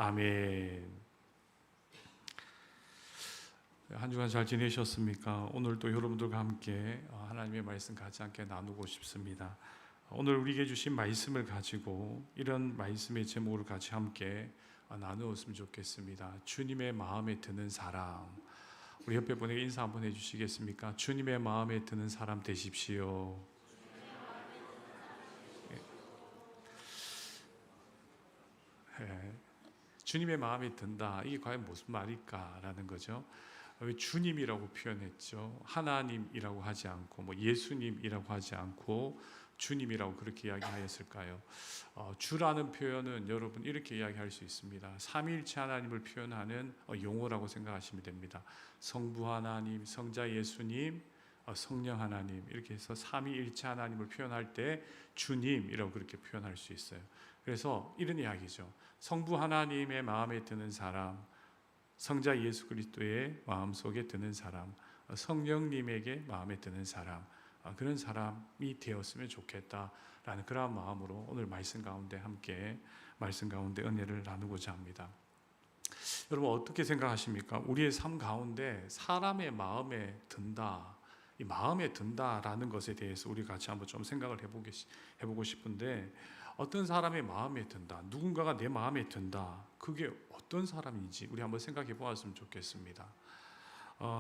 아멘. 한 주간 잘 지내셨습니까? 오늘도 여러분들과 함께 하나님의 말씀 같이 함께 나누고 싶습니다. 오늘 우리에게 주신 말씀을 가지고 이런 말씀의 제목을 같이 함께 나누었으면 좋겠습니다. 주님의 마음에 드는 사람. 우리 옆에 분에게 인사 한번 해주시겠습니까? 주님의 마음에 드는 사람 되십시오. 네. 주님의 마음에 든다. 이게 과연 무슨 말일까라는 거죠. 왜 주님이라고 표현했죠? 하나님이라고 하지 않고 뭐 예수님이라고 하지 않고 주님이라고 그렇게 이야기하였을까요? 주라는 표현은 여러분 이렇게 이야기할 수 있습니다. 삼위일체 하나님을 표현하는 용어라고 생각하시면 됩니다. 성부 하나님, 성자 예수님, 성령 하나님, 이렇게 해서 삼위일체 하나님을 표현할 때 주님이라고 그렇게 표현할 수 있어요. 그래서 이런 이야기죠. 성부 하나님의 마음에 드는 사람, 성자 예수 그리스도의 마음속에 드는 사람, 성령님에게 마음에 드는 사람, 그런 사람이 되었으면 좋겠다라는 그런 마음으로 오늘 말씀 가운데 함께 말씀 가운데 은혜를 나누고자 합니다. 여러분 어떻게 생각하십니까? 우리의 삶 가운데 사람의 마음에 든다, 이 마음에 든다라는 것에 대해서 우리 같이 한번 좀 생각을 해보고 싶은데, 어떤 사람의 마음에 든다, 누군가가 내 마음에 든다, 그게 어떤 사람인지 우리 한번 생각해 보았으면 좋겠습니다.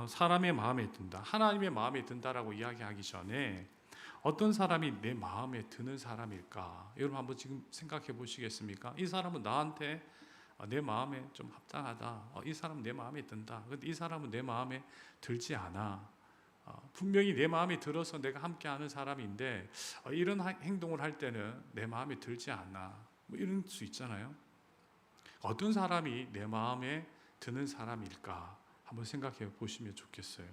사람의 마음에 든다, 하나님의 마음에 든다라고 이야기하기 전에 어떤 사람이 내 마음에 드는 사람일까? 여러분 한번 지금 생각해 보시겠습니까? 이 사람은 나한테 내 마음에 좀 합당하다, 이 사람은 내 마음에 든다, 근데 이 사람은 내 마음에 들지 않아. 분명히 내 마음에 들어서 내가 함께하는 사람인데 이런 행동을 할 때는 내 마음에 들지 않아, 뭐 이럴 수 있잖아요. 어떤 사람이 내 마음에 드는 사람일까 한번 생각해 보시면 좋겠어요.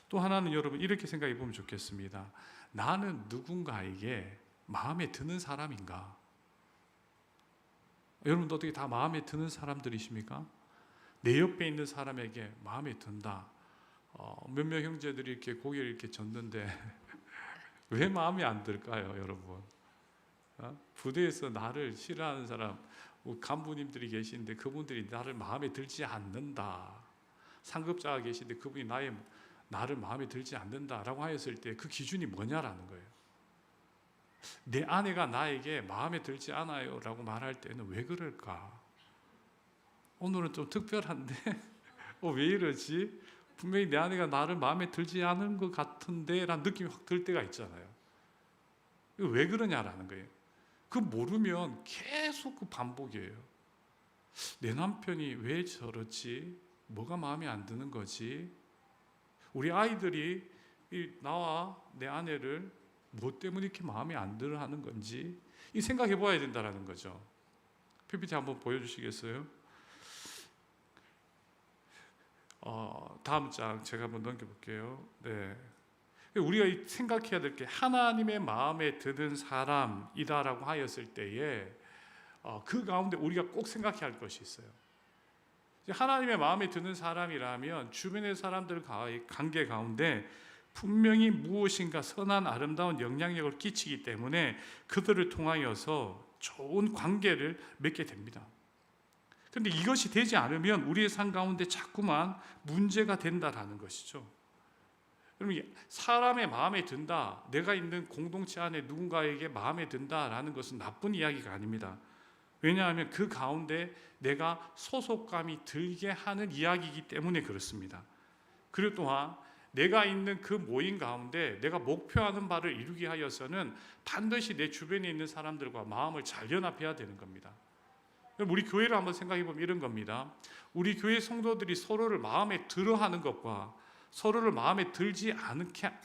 또 하나는 여러분 이렇게 생각해 보면 좋겠습니다. 나는 누군가에게 마음에 드는 사람인가? 여러분도 어떻게 다 마음에 드는 사람들이십니까? 내 옆에 있는 사람에게 마음에 든다. 몇몇 형제들이 이렇게 고개를 이렇게 젓는데 왜 마음에 안 들까요, 여러분? 부대에서 나를 싫어하는 사람, 간부님들이 계시는데 그분들이 나를 마음에 들지 않는다. 상급자가 계시는데 그분이 나를 마음에 들지 않는다라고 하였을 때 그 기준이 뭐냐라는 거예요. 내 아내가 나에게 마음에 들지 않아요 라고 말할 때는 왜 그럴까? 오늘은 좀 특별한데 왜 이러지? 분명히 내 아내가 나를 마음에 들지 않은 것 같은데 라는 느낌이 확 들 때가 있잖아요. 이거 왜 그러냐라는 거예요. 그 모르면 계속 그 반복이에요. 내 남편이 왜 저렇지? 뭐가 마음에 안 드는 거지? 우리 아이들이 나와 내 아내를 뭐 때문에 이렇게 마음에 안 들어 하는 건지 이 생각해 봐야 된다는 거죠. PPT 한번 보여주시겠어요? 다음 장 제가 한번 넘겨볼게요. 네. 우리가 생각해야 될 게 하나님의 마음에 드는 사람이다라고 하였을 때에 그 가운데 우리가 꼭 생각해야 할 것이 있어요. 하나님의 마음에 드는 사람이라면 주변의 사람들과의 관계 가운데 분명히 무엇인가 선한 아름다운 영향력을 끼치기 때문에 그들을 통하여서 좋은 관계를 맺게 됩니다. 그런데 이것이 되지 않으면 우리의 삶 가운데 자꾸만 문제가 된다라는 것이죠. 여러분, 사람의 마음에 든다, 내가 있는 공동체 안에 누군가에게 마음에 든다라는 것은 나쁜 이야기가 아닙니다. 왜냐하면 그 가운데 내가 소속감이 들게 하는 이야기이기 때문에 그렇습니다. 그리고 또한 내가 있는 그 모임 가운데 내가 목표하는 바를 이루기 위하여서는 반드시 내 주변에 있는 사람들과 마음을 잘 연합해야 되는 겁니다. 우리 교회를 한번 생각해 보면 이런 겁니다. 우리 교회 성도들이 서로를 마음에 들어하는 것과 서로를 마음에 들지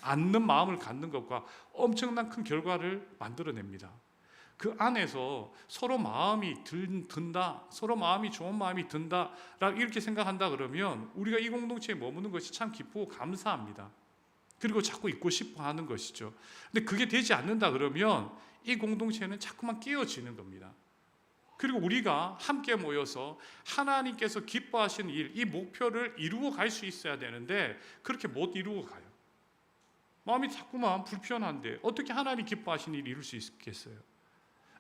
않는 마음을 갖는 것과 엄청난 큰 결과를 만들어냅니다. 그 안에서 서로 마음이 든다, 서로 마음이 좋은 마음이 든다 이렇게 생각한다 그러면 우리가 이 공동체에 머무는 것이 참 기쁘고 감사합니다. 그리고 자꾸 있고 싶어 하는 것이죠. 근데 그게 되지 않는다 그러면 이 공동체는 자꾸만 깨어지는 겁니다. 그리고 우리가 함께 모여서 하나님께서 기뻐하시는 일, 이 목표를 이루어 갈 수 있어야 되는데 그렇게 못 이루어 가요. 마음이 자꾸만 불편한데 어떻게 하나님 기뻐하시는 일을 이룰 수 있겠어요?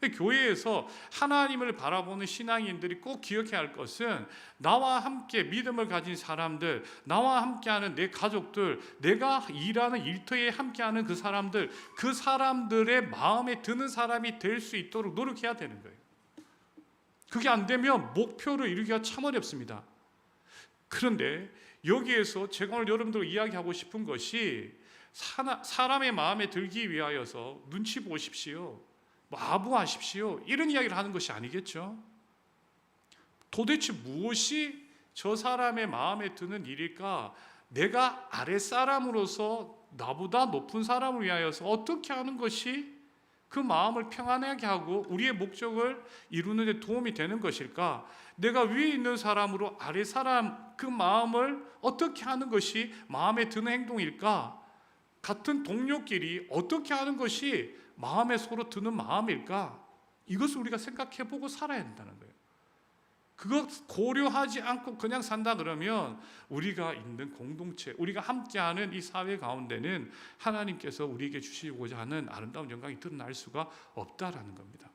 교회에서 하나님을 바라보는 신앙인들이 꼭 기억해야 할 것은 나와 함께 믿음을 가진 사람들, 나와 함께하는 내 가족들, 내가 일하는 일터에 함께하는 그 사람들의 마음에 드는 사람이 될 수 있도록 노력해야 되는 거예요. 그게 안 되면 목표를 이루기가 참 어렵습니다. 그런데 여기에서 제가 오늘 여러분들과 이야기하고 싶은 것이 사람의 마음에 들기 위하여서 눈치 보십시오, 아부하십시오, 이런 이야기를 하는 것이 아니겠죠. 도대체 무엇이 저 사람의 마음에 드는 일일까? 내가 아랫사람으로서 나보다 높은 사람을 위하여서 어떻게 하는 것이 그 마음을 평안하게 하고 우리의 목적을 이루는 데 도움이 되는 것일까? 내가 위에 있는 사람으로 아랫사람 그 마음을 어떻게 하는 것이 마음에 드는 행동일까? 같은 동료끼리 어떻게 하는 것이 마음에 서로 드는 마음일까? 이것을 우리가 생각해보고 살아야 한다는 거예요. 그것 고려하지 않고 그냥 산다 그러면 우리가 있는 공동체, 우리가 함께하는 이 사회 가운데는 하나님께서 우리에게 주시고자 하는 아름다운 영광이 드러날 수가 없다라는 겁니다.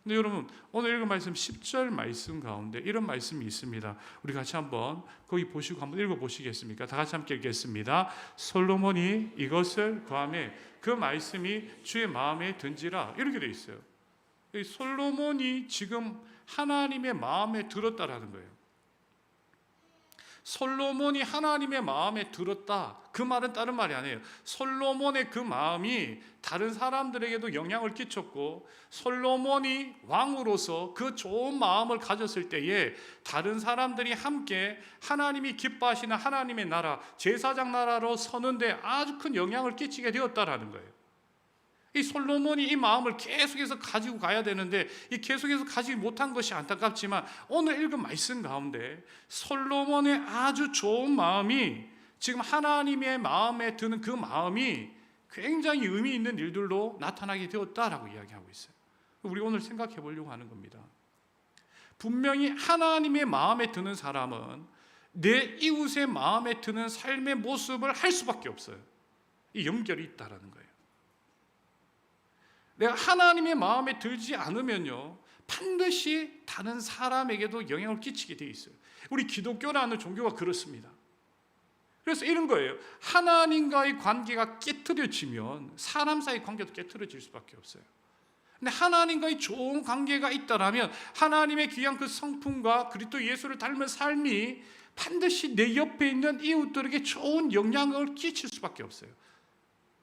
근데 여러분, 오늘 읽은 말씀 10절 말씀 가운데 이런 말씀이 있습니다. 우리 같이 한번 거기 보시고 한번 읽어보시겠습니까? 다 같이 함께 읽겠습니다. 솔로몬이 이것을 구하매 그 말씀이 주의 마음에 든지라, 이렇게 돼 있어요. 솔로몬이 지금 하나님의 마음에 들었다라는 거예요. 솔로몬이 하나님의 마음에 들었다, 그 말은 다른 말이 아니에요. 솔로몬의 그 마음이 다른 사람들에게도 영향을 끼쳤고, 솔로몬이 왕으로서 그 좋은 마음을 가졌을 때에 다른 사람들이 함께 하나님이 기뻐하시는 하나님의 나라, 제사장 나라로 서는데 아주 큰 영향을 끼치게 되었다라는 거예요. 이 솔로몬이 이 마음을 계속해서 가지고 가야 되는데 이 계속해서 가지지 못한 것이 안타깝지만, 오늘 읽은 말씀 가운데 솔로몬의 아주 좋은 마음이 지금 하나님의 마음에 드는 그 마음이 굉장히 의미 있는 일들로 나타나게 되었다라고 이야기하고 있어요. 우리 오늘 생각해 보려고 하는 겁니다. 분명히 하나님의 마음에 드는 사람은 내 이웃의 마음에 드는 삶의 모습을 할 수밖에 없어요. 이 연결이 있다라는 거예요. 내가 하나님의 마음에 들지 않으면요, 반드시 다른 사람에게도 영향을 끼치게 돼 있어요. 우리 기독교라는 종교가 그렇습니다. 그래서 이런 거예요. 하나님과의 관계가 깨트려지면 사람 사이 관계도 깨트려질 수밖에 없어요. 근데 하나님과의 좋은 관계가 있다라면 하나님의 귀한 그 성품과 그리스도 예수를 닮은 삶이 반드시 내 옆에 있는 이웃들에게 좋은 영향을 끼칠 수밖에 없어요.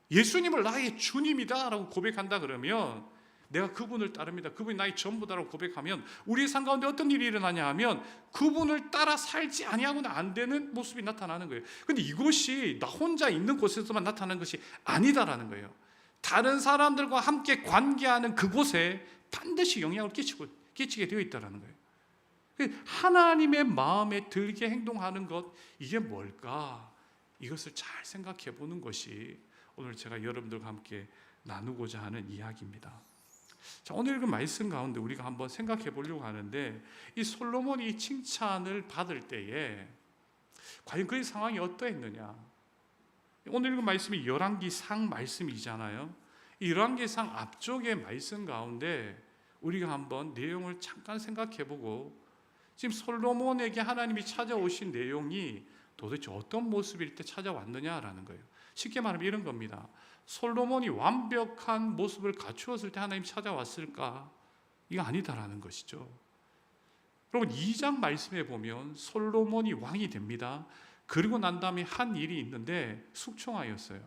예수님을 나의 주님이다 라고 고백한다 그러면 내가 그분을 따릅니다, 그분이 나의 전부다라고 고백하면 우리의 삶 가운데 어떤 일이 일어나냐 하면 그분을 따라 살지 아니하고는 안 되는 모습이 나타나는 거예요. 그런데 이것이 나 혼자 있는 곳에서만 나타나는 것이 아니다라는 거예요. 다른 사람들과 함께 관계하는 그곳에 반드시 영향을 끼치게 되어 있다는 거예요. 하나님의 마음에 들게 행동하는 것, 이게 뭘까? 이것을 잘 생각해 보는 것이 오늘 제가 여러분들과 함께 나누고자 하는 이야기입니다. 자, 오늘 읽은 말씀 가운데 우리가 한번 생각해 보려고 하는데, 이 솔로몬이 칭찬을 받을 때에 과연 그의 상황이 어떠했느냐? 오늘 읽은 말씀이 열왕기상 말씀이잖아요. 이 열왕기상 앞쪽의 말씀 가운데 우리가 한번 내용을 잠깐 생각해 보고, 지금 솔로몬에게 하나님이 찾아오신 내용이 도대체 어떤 모습일 때 찾아왔느냐라는 거예요. 쉽게 말하면 이런 겁니다. 솔로몬이 완벽한 모습을 갖추었을 때 하나님 찾아왔을까? 이거 아니다라는 것이죠. 여러분, 2장 말씀에 보면 솔로몬이 왕이 됩니다. 그리고 난 다음에 한 일이 있는데 숙청하였어요.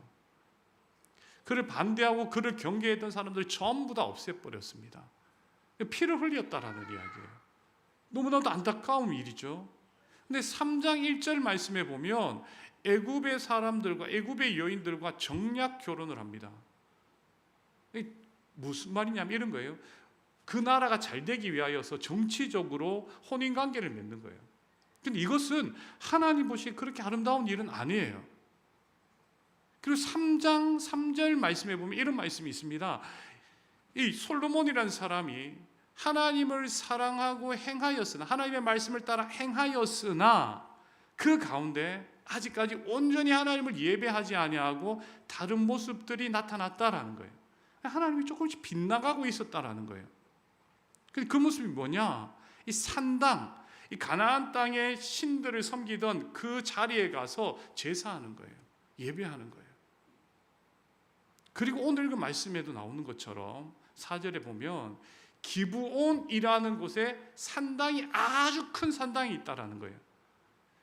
그를 반대하고 그를 경계했던 사람들 전부 다 없애버렸습니다. 피를 흘렸다라는 이야기예요. 너무나도 안타까운 일이죠. 근데 3장 1절 말씀에 보면 애굽의 사람들과 애굽의 여인들과 정략 결혼을 합니다. 무슨 말이냐면 이런 거예요. 그 나라가 잘 되기 위하여서 정치적으로 혼인관계를 맺는 거예요. 근데 이것은 하나님 보시기에 그렇게 아름다운 일은 아니에요. 그리고 3장 3절 말씀에 보면 이런 말씀이 있습니다. 이 솔로몬이라는 사람이 하나님을 사랑하고 행하였으나, 하나님의 말씀을 따라 행하였으나 그 가운데 아직까지 온전히 하나님을 예배하지 아니하고 다른 모습들이 나타났다라는 거예요. 하나님이 조금씩 빗나가고 있었다라는 거예요. 그 모습이 뭐냐? 이 산당, 이 가나안 땅의 신들을 섬기던 그 자리에 가서 제사하는 거예요. 예배하는 거예요. 그리고 오늘 그 말씀에도 나오는 것처럼 4절에 보면 기브온이라는 곳에 산당이, 아주 큰 산당이 있다라는 거예요.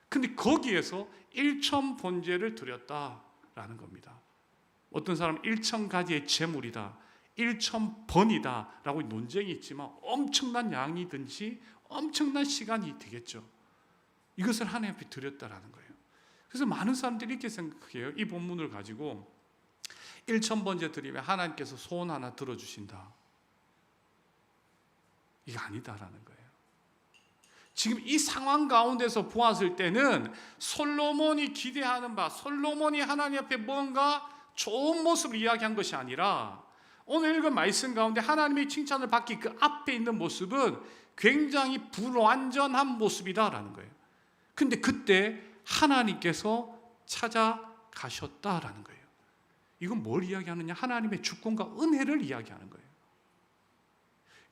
근데 거기에서 1천 번제를 드렸다라는 겁니다. 어떤 사람은 1천 가지의 제물이다, 1천 번이다 라고 논쟁이 있지만 엄청난 양이든지 엄청난 시간이 되겠죠. 이것을 하나님 앞에 드렸다라는 거예요. 그래서 많은 사람들이 이렇게 생각해요. 이 본문을 가지고 1천 번제 드리면 하나님께서 소원 하나 들어주신다. 이게 아니다라는 거예요. 지금 이 상황 가운데서 보았을 때는 솔로몬이 기대하는 바, 솔로몬이 하나님 앞에 뭔가 좋은 모습을 이야기한 것이 아니라 오늘 읽은 말씀 가운데 하나님의 칭찬을 받기 그 앞에 있는 모습은 굉장히 불완전한 모습이다라는 거예요. 근데 그때 하나님께서 찾아가셨다라는 거예요. 이건 뭘 이야기하느냐? 하나님의 주권과 은혜를 이야기하는 거예요.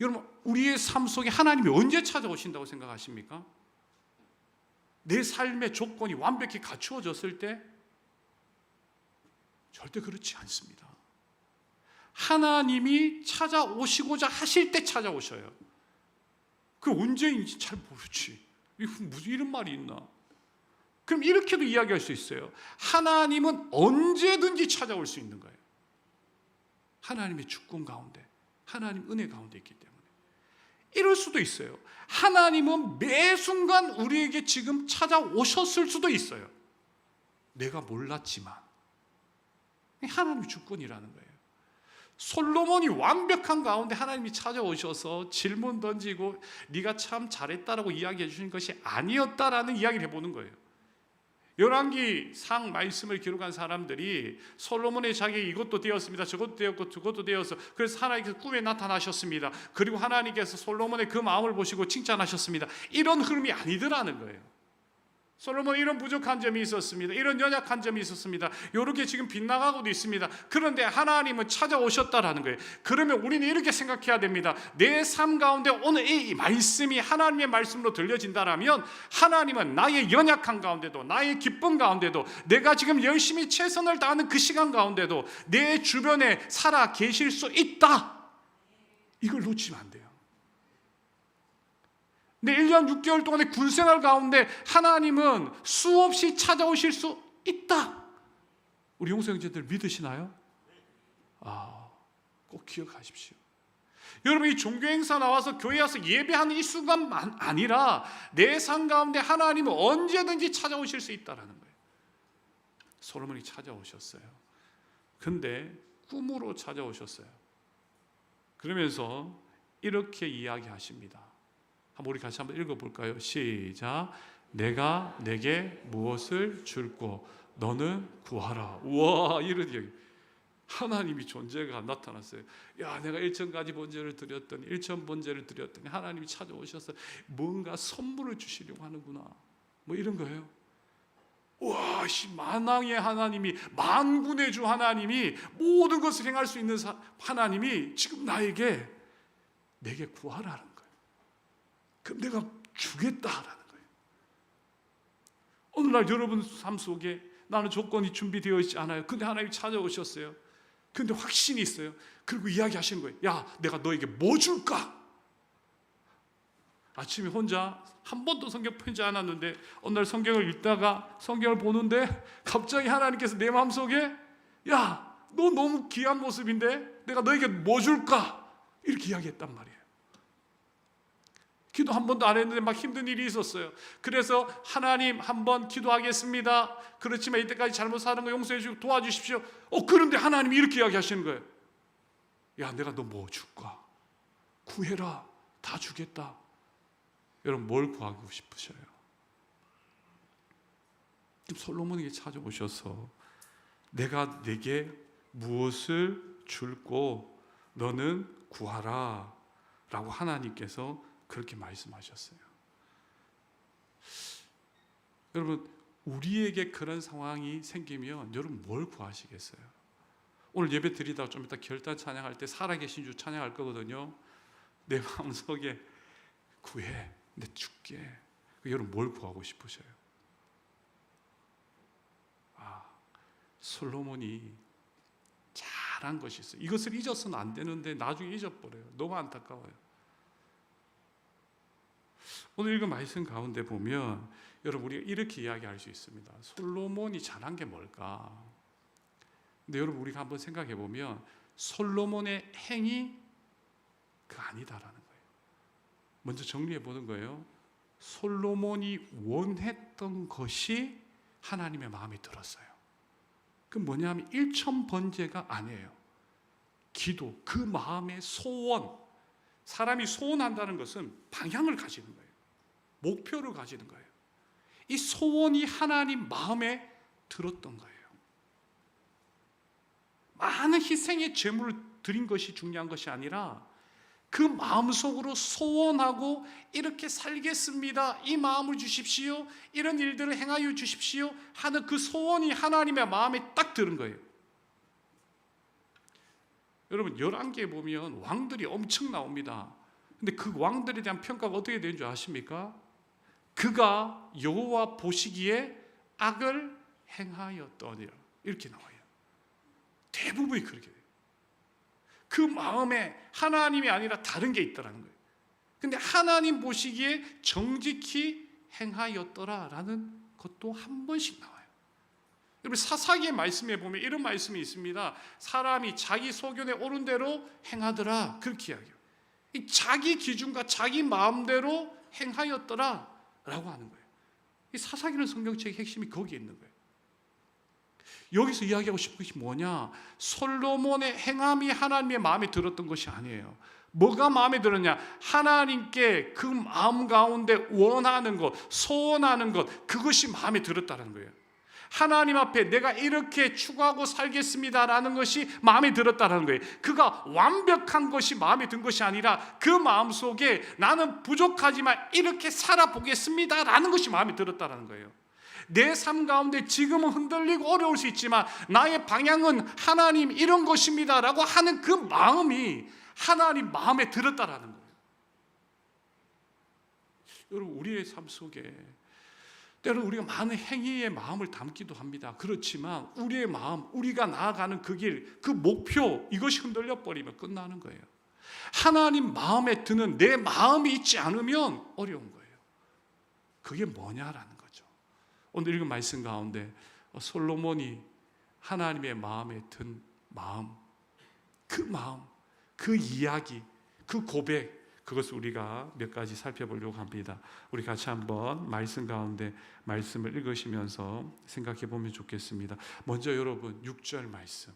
여러분, 우리의 삶 속에 하나님이 언제 찾아오신다고 생각하십니까? 내 삶의 조건이 완벽히 갖추어졌을 때? 절대 그렇지 않습니다. 하나님이 찾아오시고자 하실 때 찾아오셔요. 그 언제인지 잘 모르지. 무슨 이런 말이 있나? 그럼 이렇게도 이야기할 수 있어요. 하나님은 언제든지 찾아올 수 있는 거예요. 하나님의 주권 가운데, 하나님 은혜 가운데 있기 때문에. 이럴 수도 있어요. 하나님은 매 순간 우리에게 지금 찾아오셨을 수도 있어요. 내가 몰랐지만. 하나님의 주권이라는 거예요. 솔로몬이 완벽한 가운데 하나님이 찾아오셔서 질문 던지고 네가 참 잘했다라고 이야기해 주신 것이 아니었다라는 이야기를 해보는 거예요. 열왕기상 말씀을 기록한 사람들이 솔로몬의 자기에게 이것도 되었습니다, 저것도 되었고 저것도 되어서, 그래서 하나님께서 꿈에 나타나셨습니다. 그리고 하나님께서 솔로몬의 그 마음을 보시고 칭찬하셨습니다. 이런 흐름이 아니더라는 거예요. 솔로몬 이런 부족한 점이 있었습니다. 이런 연약한 점이 있었습니다. 이렇게 지금 빗나가고도 있습니다. 그런데 하나님은 찾아오셨다라는 거예요. 그러면 우리는 이렇게 생각해야 됩니다. 내 삶 가운데 오늘 이 말씀이 하나님의 말씀으로 들려진다라면 하나님은 나의 연약한 가운데도, 나의 기쁨 가운데도, 내가 지금 열심히 최선을 다하는 그 시간 가운데도 내 주변에 살아 계실 수 있다. 이걸 놓치면 안 돼요. 내 1년 6개월 동안의 군생활 가운데 하나님은 수없이 찾아오실 수 있다. 우리 용서형제들 믿으시나요? 꼭 기억하십시오. 여러분, 이 종교행사 나와서 교회 와서 예배하는 이 순간만 아니라 내 삶 가운데 하나님은 언제든지 찾아오실 수 있다라는 거예요. 솔로몬이 찾아오셨어요. 근데 꿈으로 찾아오셨어요. 그러면서 이렇게 이야기하십니다. 우리 같이 한번 읽어볼까요? 시작. 내가 내게 무엇을 줄고 너는 구하라. 우와, 이런 이야기. 하나님이 존재가 나타났어요. 야, 내가 1천가지 번제를 드렸더니 1천 번제를 드렸더니 하나님이 찾아오셔서 뭔가 선물을 주시려고 하는구나. 뭐 이런 거예요. 와, 만왕의 하나님이, 만군의 주 하나님이, 모든 것을 행할 수 있는 하나님이 지금 내게 구하라는 거예요. 그럼 내가 주겠다라는 거예요. 오늘날 여러분 삶 속에 나는 조건이 준비되어 있지 않아요. 근데 하나님이 찾아오셨어요. 근데 확신이 있어요. 그리고 이야기하시는 거예요. 야, 내가 너에게 뭐 줄까? 아침에 혼자 한 번도 성경 펴지 않았는데 어느 날 성경을 읽다가 성경을 보는데 갑자기 하나님께서 내 마음속에, 야, 너 너무 귀한 모습인데 내가 너에게 뭐 줄까? 이렇게 이야기했단 말이에요. 기도 한 번도 안 했는데 막 힘든 일이 있었어요. 그래서 하나님, 한번 기도하겠습니다. 그렇지만 이때까지 잘못 사는 거 용서해 주시고 도와주십시오. 그런데 하나님이 이렇게 이야기하시는 거예요. 야, 내가 너 뭐 줄까? 구해라. 다 주겠다. 여러분, 뭘 구하고 싶으셔요? 지금 솔로몬에게 찾아오셔서 내가 내게 무엇을 줄고 너는 구하라 라고 하나님께서 그렇게 말씀하셨어요. 여러분, 우리에게 그런 상황이 생기면 여러분 뭘 구하시겠어요? 오늘 예배 드리다가 좀 이따 결단 찬양할 때 살아계신 주 찬양할 거거든요. 내 마음속에 구해, 내 줄게. 여러분 뭘 구하고 싶으셔요? 솔로몬이 잘한 것이 있어요. 이것을 잊어서는 안 되는데 나중에 잊어버려요. 너무 안타까워요. 오늘 읽은 말씀 가운데 보면 여러분 우리가 이렇게 이야기할 수 있습니다. 솔로몬이 잘한 게 뭘까? 근데 여러분 우리가 한번 생각해 보면 솔로몬의 행위 그 아니다라는 거예요. 먼저 정리해 보는 거예요. 솔로몬이 원했던 것이 하나님의 마음에 들었어요. 그 뭐냐면 일천번제가 아니에요. 기도, 그 마음의 소원. 사람이 소원한다는 것은 방향을 가지는 거예요. 목표를 가지는 거예요. 이 소원이 하나님 마음에 들었던 거예요. 많은 희생의 제물을 드린 것이 중요한 것이 아니라 그 마음속으로 소원하고 이렇게 살겠습니다. 이 마음을 주십시오. 이런 일들을 행하여 주십시오. 하는 그 소원이 하나님의 마음에 딱 들은 거예요. 여러분 열왕기에 보면 왕들이 엄청 나옵니다. 근데 그 왕들에 대한 평가가 어떻게 되는 줄 아십니까? 그가 여호와 보시기에 악을 행하였더니라 이렇게 나와요. 대부분이 그렇게 돼요. 그 마음에 하나님이 아니라 다른 게 있더라는 거예요. 근데 하나님 보시기에 정직히 행하였더라라는 것도 한 번씩 나와요. 여러분 사사기의 말씀에 보면 이런 말씀이 있습니다. 사람이 자기 소견에 옳은 대로 행하더라 그렇게 이야기해요. 자기 기준과 자기 마음대로 행하였더라라고 하는 거예요. 이 사사기는 성경책의 핵심이 거기에 있는 거예요. 여기서 이야기하고 싶은 것이 뭐냐? 솔로몬의 행함이 하나님의 마음에 들었던 것이 아니에요. 뭐가 마음에 들었냐? 하나님께 그 마음 가운데 원하는 것, 소원하는 것, 그것이 마음에 들었다는 거예요. 하나님 앞에 내가 이렇게 추구하고 살겠습니다라는 것이 마음에 들었다는 거예요. 그가 완벽한 것이 마음에 든 것이 아니라 그 마음속에 나는 부족하지만 이렇게 살아보겠습니다라는 것이 마음에 들었다는 거예요. 내 삶 가운데 지금은 흔들리고 어려울 수 있지만 나의 방향은 하나님 이런 것입니다라고 하는 그 마음이 하나님 마음에 들었다라는 거예요. 여러분 우리의 삶 속에 때로는 우리가 많은 행위의 마음을 담기도 합니다. 그렇지만 우리의 마음, 우리가 나아가는 그 길, 그 목표 이것이 흔들려 버리면 끝나는 거예요. 하나님 마음에 드는 내 마음이 있지 않으면 어려운 거예요. 그게 뭐냐라는 거죠. 오늘 읽은 말씀 가운데 솔로몬이 하나님의 마음에 든 마음, 그 이야기, 그 고백, 그것을 우리가 몇 가지 살펴보려고 합니다. 우리 같이 한번 말씀 가운데 말씀을 읽으시면서 생각해 보면 좋겠습니다. 먼저 여러분 6절 말씀,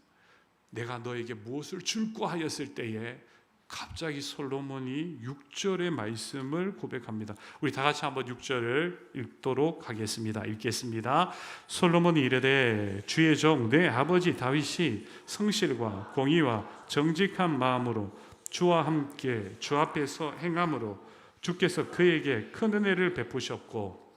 내가 너에게 무엇을 줄까 하였을 때에 갑자기 솔로몬이 6절의 말씀을 고백합니다. 우리 다 같이 한번 6절을 읽도록 하겠습니다. 읽겠습니다. 솔로몬이 이르되 주의 종 내 아버지 다윗이 성실과 공의와 정직한 마음으로 주와 함께 주 앞에서 행함으로 주께서 그에게 큰 은혜를 베푸셨고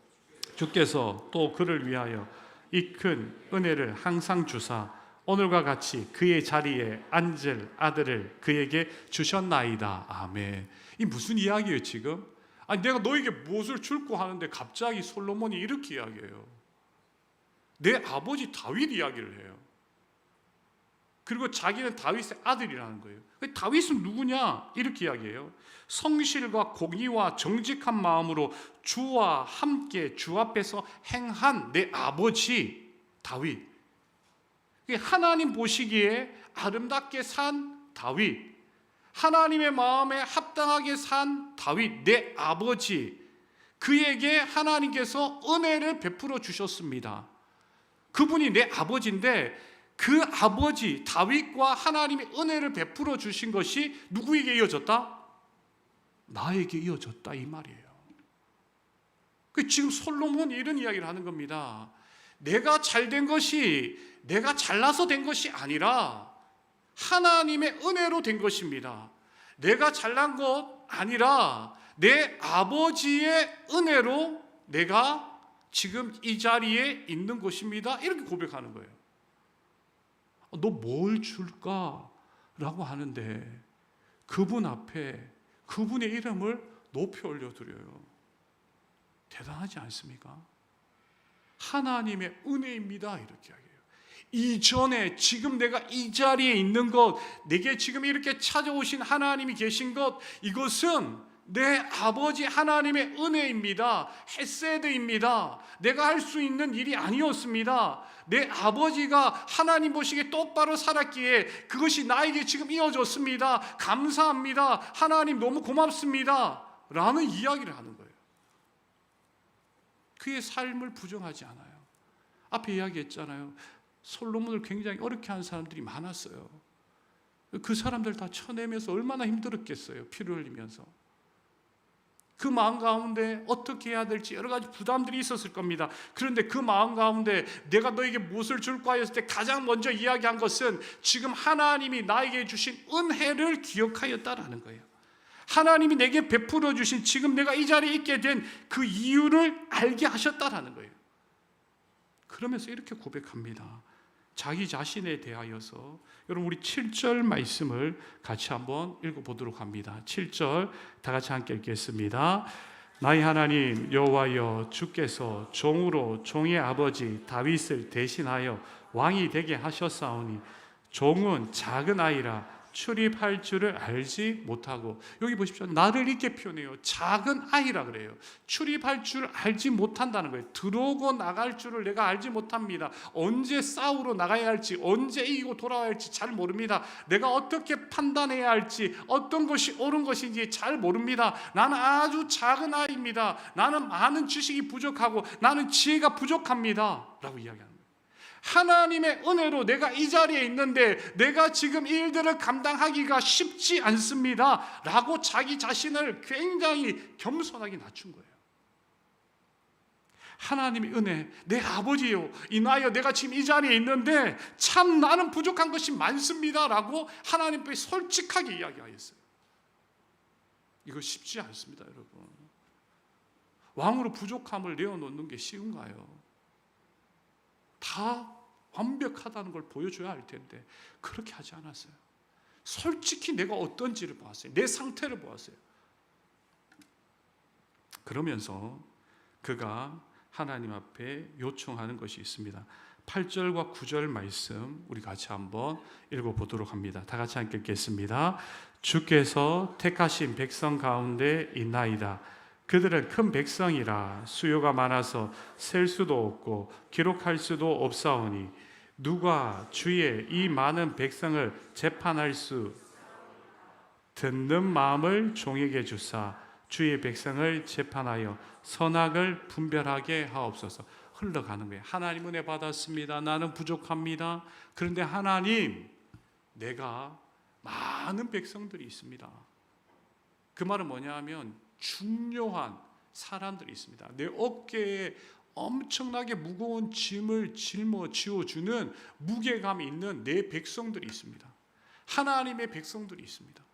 주께서 또 그를 위하여 이 큰 은혜를 항상 주사 오늘과 같이 그의 자리에 앉을 아들을 그에게 주셨나이다. 아멘. 이 무슨 이야기예요 지금? 아니 내가 너에게 무엇을 줄까 하는데 갑자기 솔로몬이 이렇게 이야기해요. 내 아버지 다윗 이야기를 해요. 그리고 자기는 다윗의 아들이라는 거예요. 다윗은 누구냐? 이렇게 이야기해요. 성실과 공의와 정직한 마음으로 주와 함께 주 앞에서 행한 내 아버지 다윗. 하나님 보시기에 아름답게 산 다윗, 하나님의 마음에 합당하게 산 다윗, 내 아버지, 그에게 하나님께서 은혜를 베풀어 주셨습니다. 그분이 내 아버지인데 그 아버지 다윗과 하나님의 은혜를 베풀어 주신 것이 누구에게 이어졌다? 나에게 이어졌다 이 말이에요. 지금 솔로몬이 이런 이야기를 하는 겁니다. 내가 잘된 것이 내가 잘나서 된 것이 아니라 하나님의 은혜로 된 것입니다. 내가 잘난 것 아니라 내 아버지의 은혜로 내가 지금 이 자리에 있는 것입니다. 이렇게 고백하는 거예요. 너 뭘 줄까? 라고 하는데 그분 앞에 그분의 이름을 높이 올려드려요. 대단하지 않습니까? 하나님의 은혜입니다. 이렇게 하게요. 이전에 지금 내가 이 자리에 있는 것, 내게 지금 이렇게 찾아오신 하나님이 계신 것, 이것은 내 아버지 하나님의 은혜입니다. 헤세드입니다. 내가 할 수 있는 일이 아니었습니다. 내 아버지가 하나님 보시기에 똑바로 살았기에 그것이 나에게 지금 이어졌습니다. 감사합니다. 하나님 너무 고맙습니다. 라는 이야기를 하는 거예요. 그의 삶을 부정하지 않아요. 앞에 이야기했잖아요. 솔로몬을 굉장히 어렵게 한 사람들이 많았어요. 그 사람들 다 쳐내면서 얼마나 힘들었겠어요. 피를 흘리면서. 그 마음 가운데 어떻게 해야 될지 여러 가지 부담들이 있었을 겁니다. 그런데 그 마음 가운데 내가 너에게 무엇을 줄까 했을 때 가장 먼저 이야기한 것은 지금 하나님이 나에게 주신 은혜를 기억하였다라는 거예요. 하나님이 내게 베풀어 주신 지금 내가 이 자리에 있게 된 그 이유를 알게 하셨다라는 거예요. 그러면서 이렇게 고백합니다. 자기 자신에 대하여서. 여러분, 우리 7절 말씀을 같이 한번 읽어보도록 합니다. 7절 다 같이 함께 읽겠습니다. 나의 하나님 여호와여, 주께서 종으로 종의 아버지 다윗을 대신하여 왕이 되게 하셨사오니 종은 작은 아이라 출입할 줄을 알지 못하고. 여기 보십시오. 나를 이렇게 표현해요. 작은 아이라 그래요. 출입할 줄 알지 못한다는 거예요. 들어오고 나갈 줄을 내가 알지 못합니다. 언제 싸우러 나가야 할지, 언제 이기고 돌아와야 할지 잘 모릅니다. 내가 어떻게 판단해야 할지, 어떤 것이 옳은 것인지 잘 모릅니다. 나는 아주 작은 아이입니다. 나는 많은 지식이 부족하고 나는 지혜가 부족합니다. 라고 이야기합니다. 하나님의 은혜로 내가 이 자리에 있는데 내가 지금 일들을 감당하기가 쉽지 않습니다. 라고 자기 자신을 굉장히 겸손하게 낮춘 거예요. 하나님의 은혜, 내 아버지요, 이나여 내가 지금 이 자리에 있는데 참 나는 부족한 것이 많습니다. 라고 하나님 앞에 솔직하게 이야기하였어요. 이거 쉽지 않습니다, 여러분. 왕으로 부족함을 내어놓는 게 쉬운가요? 다 완벽하다는 걸 보여줘야 할 텐데 그렇게 하지 않았어요. 솔직히 내가 어떤지를 보았어요. 내 상태를 보았어요. 그러면서 그가 하나님 앞에 요청하는 것이 있습니다. 8절과 9절 말씀 우리 같이 한번 읽어보도록 합니다. 다 같이 함께 읽겠습니다. 주께서 택하신 백성 가운데 있나이다. 그들은 큰 백성이라 수요가 많아서 셀 수도 없고 기록할 수도 없사오니 누가 주의 이 많은 백성을 재판할 수. 듣는 마음을 종에게 주사 주의 백성을 재판하여 선악을 분별하게 하옵소서. 흘러가는 거예요. 하나님 은혜 받았습니다. 나는 부족합니다. 그런데 하나님, 내가 많은 백성들이 있습니다. 그 말은 뭐냐 하면 중요한 사람들이 있습니다. 내 어깨에 엄청나게 무거운 짐을 지어주는 무게감이 있는 내 백성들이 있습니다. 하나님의 백성들이 있습니다.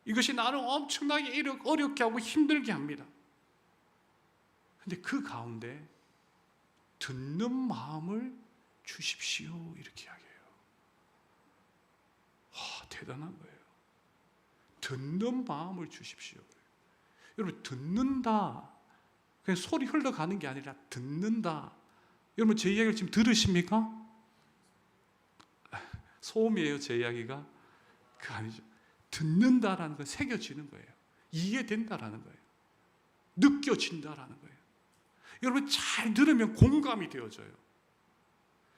이것이 나를 엄청나게 어렵게 하고 힘들게 합니다. 그런데 그 가운데 듣는 마음을 주십시오. 이렇게 이야기해요. 대단한 거예요. 듣는 마음을 주십시오. 여러분, 듣는다, 그냥 소리 흘러가는 게 아니라 듣는다. 여러분, 제 이야기를 지금 들으십니까? 소음이에요, 제 이야기가? 그거 아니죠. 듣는다라는 건 새겨지는 거예요. 이해된다라는 거예요. 느껴진다라는 거예요. 여러분, 잘 들으면 공감이 되어져요.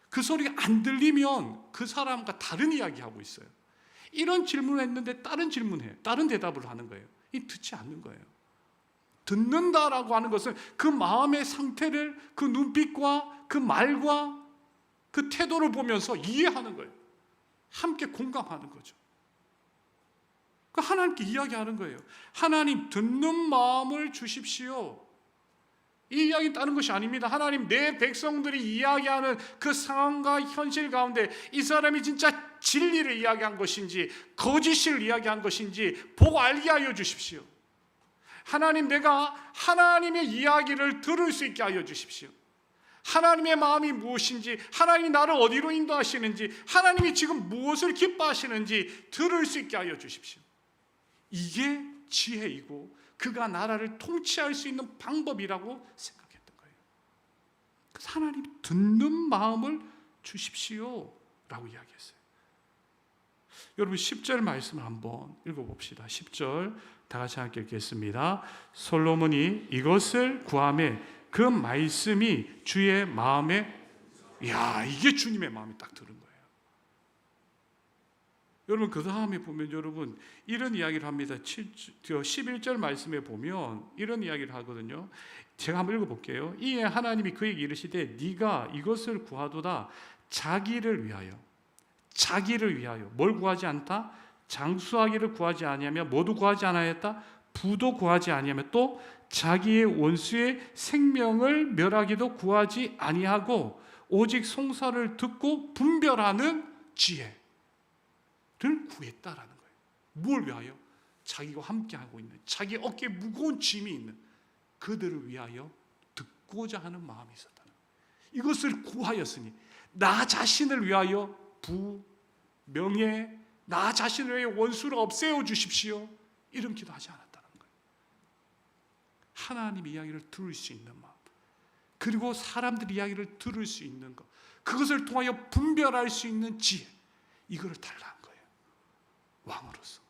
그 소리가 안 들리면 그 사람과 다른 이야기하고 있어요. 이런 질문을 했는데 다른 질문해요. 다른 대답을 하는 거예요. 이 듣지 않는 거예요. 듣는다라고 하는 것은 그 마음의 상태를 그 눈빛과 그 말과 그 태도를 보면서 이해하는 거예요. 함께 공감하는 거죠. 하나님께 이야기하는 거예요. 하나님, 듣는 마음을 주십시오. 이 이야기 다른 것이 아닙니다. 하나님, 내 백성들이 이야기하는 그 상황과 현실 가운데 이 사람이 진짜 진리를 이야기한 것인지 거짓을 이야기한 것인지 보고 알게 하여 주십시오. 하나님, 내가 하나님의 이야기를 들을 수 있게 하여 주십시오. 하나님의 마음이 무엇인지, 하나님이 나를 어디로 인도하시는지, 하나님이 지금 무엇을 기뻐하시는지 들을 수 있게 하여 주십시오. 이게 지혜이고 그가 나라를 통치할 수 있는 방법이라고 생각했던 거예요. 그래서 하나님 듣는 마음을 주십시오 라고 이야기했어요. 여러분 10절 말씀을 한번 읽어봅시다. 10절 다 같이 함께 읽겠습니다. 솔로몬이 이것을 구하매 그 말씀이 주의 마음에, 이야, 이게 주님의 마음이 딱 들은 거예요. 여러분 그 다음에 보면 여러분 이런 이야기를 합니다. 11절 말씀에 보면 이런 이야기를 하거든요. 제가 한번 읽어볼게요. 이에 하나님이 그에게 이르시되 네가 이것을 구하도다. 자기를 위하여 뭘 구하지 않다? 장수하기를 구하지 아니하며 뭐도 구하지 않았다? 부도 구하지 아니하며 또 자기의 원수의 생명을 멸하기도 구하지 아니하고 오직 송사를 듣고 분별하는 지혜를 구했다라는 거예요. 뭘 위하여? 자기와 함께하고 있는, 자기 어깨에 무거운 짐이 있는 그들을 위하여 듣고자 하는 마음이 있었다는 거예요. 이것을 구하였으니 나 자신을 위하여 부, 명예, 나 자신을 위해 원수를 없애어 주십시오. 이런 기도하지 않았다는 거예요. 하나님 이야기를 들을 수 있는 마음, 그리고 사람들 이야기를 들을 수 있는 것, 그것을 통하여 분별할 수 있는 지혜, 이거를 달라는 거예요. 왕으로서.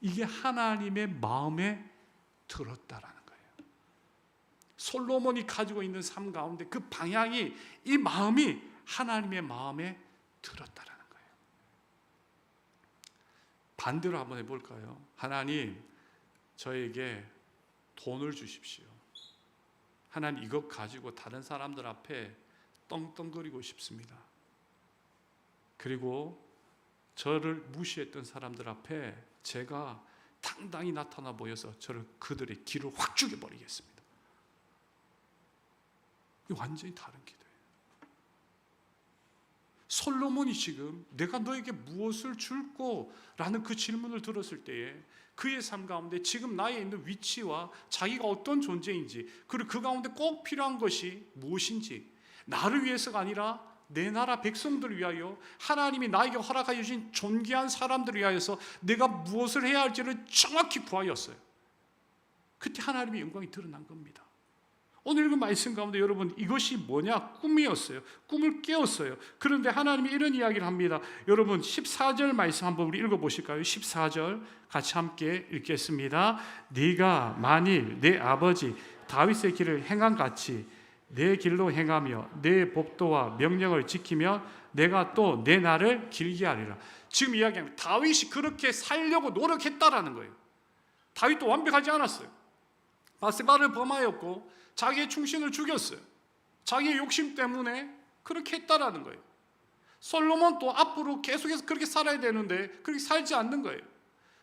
이게 하나님의 마음에 들었다라는 거예요. 솔로몬이 가지고 있는 삶 가운데 그 방향이, 이 마음이 하나님의 마음에 들었다라는 거예요. 반대로 한번 해볼까요? 하나님, 저에게 돈을 주십시오. 하나님, 이것 가지고 다른 사람들 앞에 떵떵거리고 싶습니다. 그리고 저를 무시했던 사람들 앞에 제가 당당히 나타나 보여서 그들의 길을 확 죽여버리겠습니다. 이 완전히 다른 기도예요. 솔로몬이 지금 내가 너에게 무엇을 줄꼬? 라는 그 질문을 들었을 때에 그의 삶 가운데 지금 나에 있는 위치와 자기가 어떤 존재인지, 그리고 그 가운데 꼭 필요한 것이 무엇인지, 나를 위해서가 아니라 내 나라 백성들을 위하여 하나님이 나에게 허락하여 주신 존귀한 사람들을 위하여서 내가 무엇을 해야 할지를 정확히 구하였어요. 그때 하나님의 영광이 드러난 겁니다. 오늘 읽은 말씀 가운데 여러분, 이것이 뭐냐? 꿈이었어요. 꿈을 깨웠어요. 그런데 하나님이 이런 이야기를 합니다. 여러분 14절 말씀 한번 우리 읽어보실까요? 14절 같이 함께 읽겠습니다. 네가 만일 내 아버지 다윗의 길을 행함같이 내 길로 행하며 내 법도와 명령을 지키며 내가 또 내 날을 길게 하리라. 지금 이야기하면 다윗이 그렇게 살려고 노력했다라는 거예요. 다윗도 완벽하지 않았어요. 바세바를 범하였고 자기의 충신을 죽였어요. 자기의 욕심 때문에 그렇게 했다라는 거예요. 솔로몬도 앞으로 계속해서 그렇게 살아야 되는데 그렇게 살지 않는 거예요.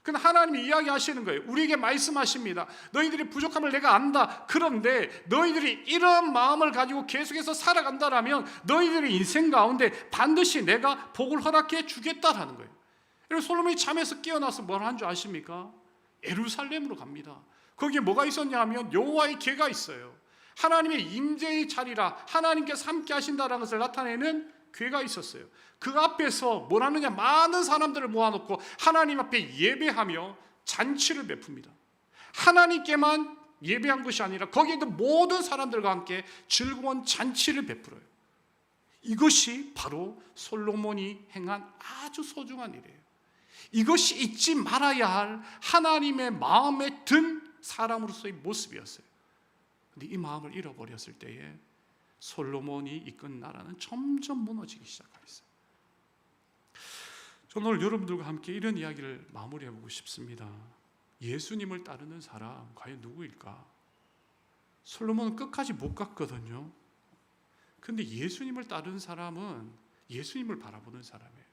근데 하나님이 이야기하시는 거예요. 우리에게 말씀하십니다. 너희들이 부족함을 내가 안다. 그런데 너희들이 이런 마음을 가지고 계속해서 살아간다라면 너희들의 인생 가운데 반드시 내가 복을 허락해 주겠다라는 거예요. 그래서 솔로몬이 잠에서 깨어나서 뭘 한 줄 아십니까? 예루살렘으로 갑니다. 거기에 뭐가 있었냐 하면 여호와의 궤가 있어요. 하나님의 임재의 자리라, 하나님께서 함께 하신다는 것을 나타내는 궤가 있었어요. 그 앞에서 뭘 하느냐, 많은 사람들을 모아놓고 하나님 앞에 예배하며 잔치를 베풉니다. 하나님께만 예배한 것이 아니라 거기에 있는 모든 사람들과 함께 즐거운 잔치를 베풀어요. 이것이 바로 솔로몬이 행한 아주 소중한 일이에요. 이것이 잊지 말아야 할 하나님의 마음에 든 사람으로서의 모습이었어요. 근데 이 마음을 잃어버렸을 때에 솔로몬이 이끈 나라는 점점 무너지기 시작했어요. 저는 오늘 여러분들과 함께 이런 이야기를 마무리해보고 싶습니다. 예수님을 따르는 사람 과연 누구일까? 솔로몬은 끝까지 못 갔거든요. 근데 예수님을 따르는 사람은 예수님을 바라보는 사람이에요.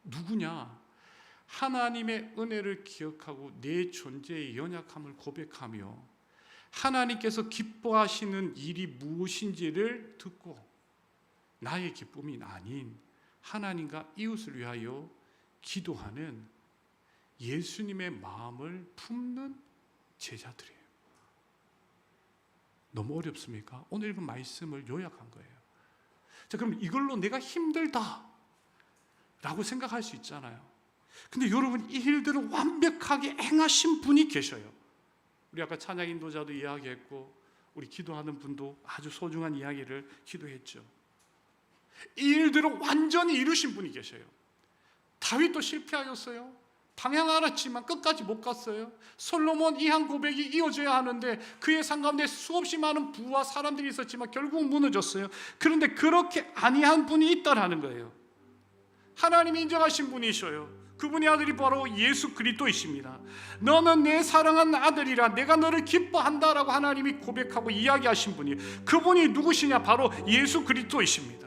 누구냐? 하나님의 은혜를 기억하고 내 존재의 연약함을 고백하며 하나님께서 기뻐하시는 일이 무엇인지를 듣고 나의 기쁨이 아닌 하나님과 이웃을 위하여 기도하는 예수님의 마음을 품는 제자들이에요. 너무 어렵습니까? 오늘 읽은 말씀을 요약한 거예요. 자, 그럼 이걸로 내가 힘들다 라고 생각할 수 있잖아요. 근데 여러분, 이 일들을 완벽하게 행하신 분이 계셔요. 우리 아까 찬양 인도자도 이야기했고 우리 기도하는 분도 아주 소중한 이야기를 기도했죠. 이 일들을 완전히 이루신 분이 계셔요. 다윗도 실패하였어요. 방향 알았지만 끝까지 못 갔어요. 솔로몬 이한 고백이 이어져야 하는데 그의 삶 가운데 수없이 많은 부와 사람들이 있었지만 결국은 무너졌어요. 그런데 그렇게 아니한 분이 있다라는 거예요. 하나님이 인정하신 분이셔요. 그분의 아들이 바로 예수 그리스도이십니다. 너는 내 사랑하는 아들이라 내가 너를 기뻐한다라고 하나님이 고백하고 이야기하신 분이, 그분이 누구시냐? 바로 예수 그리스도이십니다.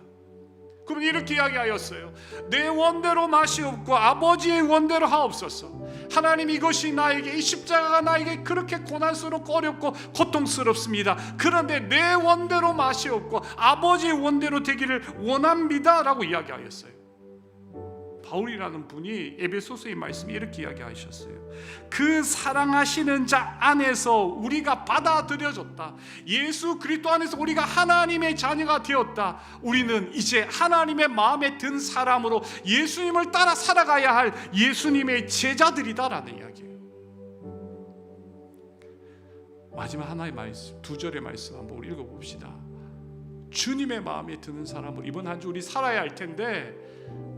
그분이 이렇게 이야기하였어요. 내 원대로 맛이 없고 아버지의 원대로 하옵소서. 하나님, 이것이 나에게, 이 십자가가 나에게 그렇게 고난스럽고 어렵고 고통스럽습니다. 그런데 내 원대로 맛이 없고 아버지의 원대로 되기를 원합니다 라고 이야기하였어요. 바울이라는 분이 에베소서의 말씀에 이렇게 이야기하셨어요. 그 사랑하시는 자 안에서 우리가 받아들여졌다. 예수 그리스도 안에서 우리가 하나님의 자녀가 되었다. 우리는 이제 하나님의 마음에 든 사람으로 예수님을 따라 살아가야 할 예수님의 제자들이다라는 이야기예요. 마지막 하나의 말씀, 2절의 말씀 한번 우리 읽어봅시다. 주님의 마음에 드는 사람으로 이번 한 주 우리 살아야 할 텐데,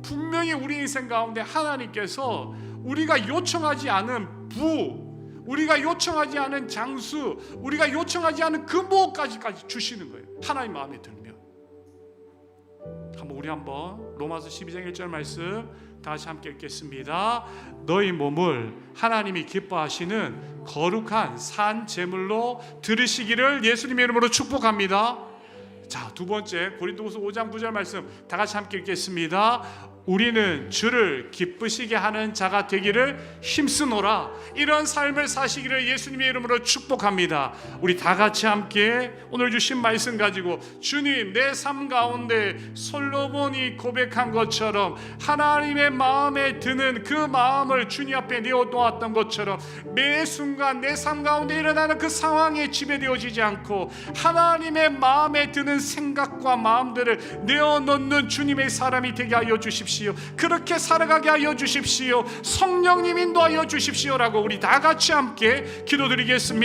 분명히 우리 인생 가운데 하나님께서 우리가 요청하지 않은 부, 우리가 요청하지 않은 장수, 우리가 요청하지 않은 그 무엇까지까지 주시는 거예요. 하나님 마음에 들면. 우리 한번 로마서 12장 1절 말씀 다시 함께 읽겠습니다. 너희 몸을 하나님이 기뻐하시는 거룩한 산 제물로 드리시기를 예수님의 이름으로 축복합니다. 자, 두 번째 고린도후서 5장 9절 말씀 다 같이 함께 읽겠습니다. 우리는 주를 기쁘시게 하는 자가 되기를 힘쓰노라. 이런 삶을 사시기를 예수님의 이름으로 축복합니다. 우리 다 같이 함께 오늘 주신 말씀 가지고, 주님, 내 삶 가운데 솔로몬이 고백한 것처럼 하나님의 마음에 드는 그 마음을 주님 앞에 내어놓았던 것처럼 매 순간 내 삶 가운데 일어나는 그 상황에 지배되어지지 않고 하나님의 마음에 드는 생각과 마음들을 내어놓는 주님의 사람이 되게 하여 주십시오. 그렇게 살아가게 하여 주십시오. 성령님 인도하여 주십시오라고 우리 다 같이 함께 기도드리겠습니다.